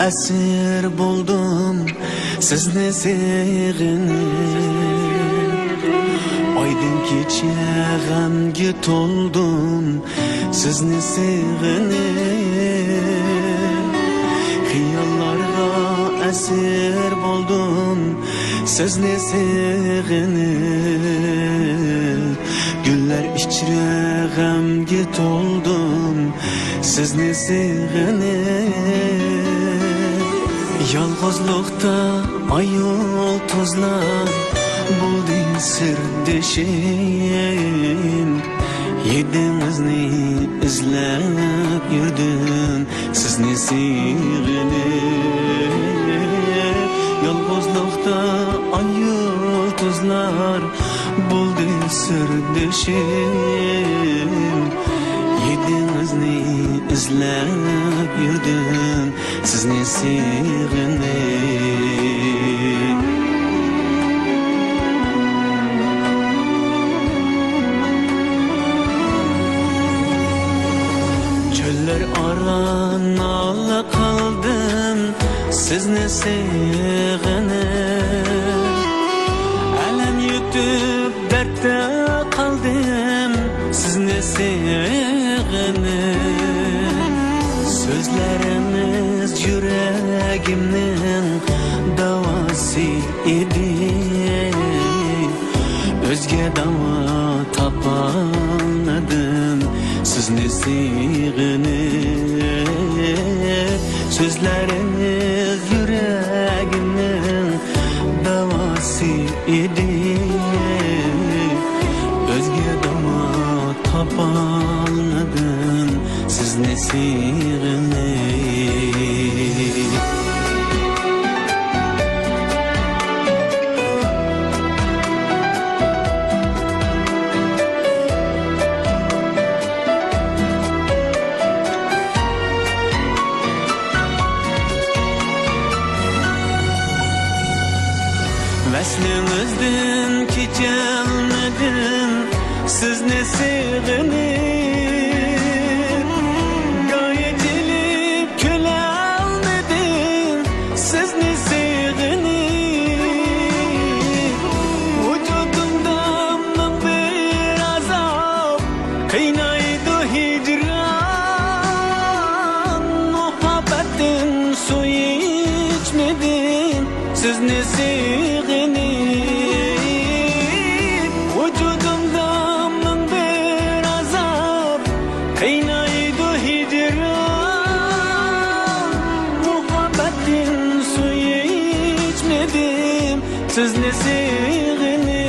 esir buldum sizni sevginip. Aydın kecha g'amga to'ldim sizni sevginip. Xiyollarga esir buldum sizni sevginip. Gullar ichra g'amga to'ldim sizni sevginip. Yolg'izlikda ayol tozlar buldi sirdoshim. Yedingizni izlab yurdim sizni sevginip. Yolg'izlikda ayol tozlar buldi sirdoshim. Yedingizni izlab yurdim sizni sevginip. Çöller arana kaldım sizni sevginip. Alam yutib dardda kaldım sizni sevginip. Sözleriniz yüreğimnin davası idi. Özge dava tapamadım sizni sevginip. Sözleriniz yüreğimnin davası idi. Özge dava tapamadım sizni sevginip. Veslinizden keçelmedim sizni sevginip. Gayet elip kölalmedim sizni sevginip. Vücudumda min bir azap kıynaydı hicran. Muhabbetin suyu içmedim sizni sevginip. Vücudumda min bir azap kıynaydı hicran. Muhabbetin suyu içmedim sizni sevginip.